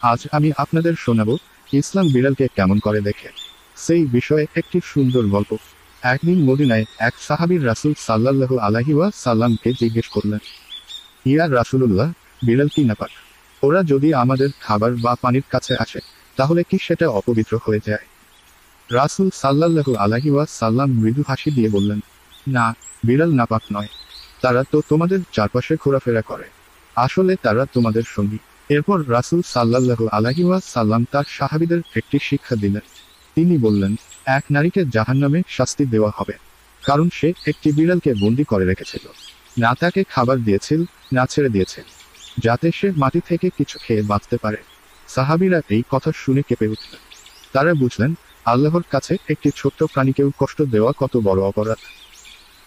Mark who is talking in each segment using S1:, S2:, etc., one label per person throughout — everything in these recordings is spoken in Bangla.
S1: আজ আমি আপনাদের শোনাবো ইসলাম বিড়ালকে কেমন করে দেখে। সেই বিষয়ে একটি সুন্দর গল্প। একদিন মদিনায় এক সাহাবীর রাসূল সাল্লাল্লাহু আলাইহি ওয়াসাল্লামকে জিজ্ঞেস করলেন, ইয়া রাসূলুল্লাহ, বিড়াল কি নাপাক? ওরা যদি আমাদের খাবার বা পানির কাছে আসে তাহলে কি সেটা অপবিত্র হয়ে যায়? রাসূল সাল্লাল্লাহু আলাইহি ওয়াসাল্লাম মৃদু হাসি দিয়ে বললেন, না, বিড়াল নাপাক নয়। তারা তো তোমাদের চারপাশে ঘোরাফেরা করে। আসলে তারা তোমাদের সঙ্গী। এরপর রাসূল সাল্লাল্লাহু আলাইহি ওয়াসাল্লাম তার সাহাবীদের একটি শিক্ষা দিলেন। তিনি বললেন, এক নারীকে জাহান্নামে শাস্তি দেওয়া হবে, কারণ সে একটি বিড়ালকে বন্দী করে রেখেছিল। না তাকে খাবার দিয়েছিল, না ছেড়ে দিয়েছিল, যাতে সে মাটি থেকে কিছু খেয়ে বাঁচতে পারে। সাহাবীরা এই কথা শুনে কেঁপে উঠলেন। তারা বুঝলেন, আল্লাহর কাছে একটি ছোট্ট প্রাণীকেও কষ্ট দেওয়া কত বড় অপরাধ।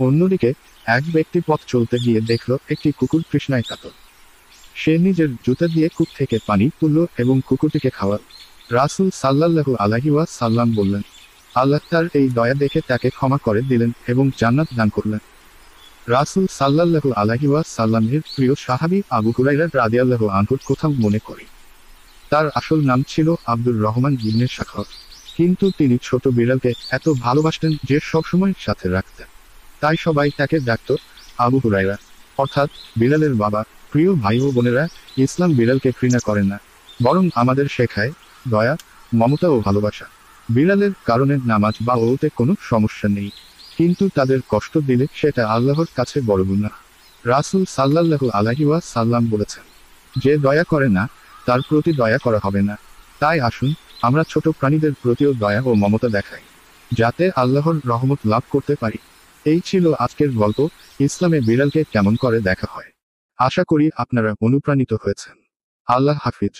S1: অন্যদিকে এক ব্যক্তি পথ চলতে গিয়ে দেখল একটি কুকুর তৃষ্ণায় কাতর। সে নিজের জুতা দিয়ে কূপ থেকে পানি তুলল এবং কুকুরটিকে খাওয়াল। রাসূল সাল্লাল্লাহু আলাইহি ওয়াসাল্লাম বললেন, আল্লাহ তার এই দয়া দেখে তাকে ক্ষমা করে দিলেন এবং জান্নাত দান করলেন। রাসূল সাল্লাল্লাহু আলাইহি ওয়াসাল্লামের প্রিয় সাহাবী আবু হুরায়রা রাদিয়াল্লাহু আনহুর কথা মনে করি। তার আসল নাম ছিল আব্দুর রহমান ইবনে শাখর, কিন্তু তিনি ছোট বিড়ালকে এত ভালোবাসতেন যে সবসময় সাথে রাখতেন। তাই সবাই তাকে ডাকত আবু হুরায়রা, অর্থাৎ বিড়ালের বাবা। প্রিয় ভাই ও বোনেরা, ইসলাম বিড়ালকে ঘৃণা করে না, বরং আমাদের শেখায় দয়া, মমতা ও ভালোবাসা। বিড়ালের কারণে নামাজ বা ওতে কোনো সমস্যা নেই, কিন্তু তাদের কষ্ট দিলে সেটা আল্লাহর কাছে বড় গুনাহ। রাসূল সাল্লাল্লাহু আলাইহি ওয়াসাল্লাম বলেছেন, যে দয়া করে না তার প্রতি দয়া করা হবে না। তাই আসুন আমরা ছোট প্রাণীদের প্রতিও দয়া ও মমতা দেখাই, যাতে আল্লাহর রহমত লাভ করতে পারি। এই ছিল আজকের গল্প, ইসলামে বিড়ালকে কেমন করে দেখা হয়। আশা করি আপনারা অনুপ্রাণিত হয়েছেন। আল্লাহ হাফিজ।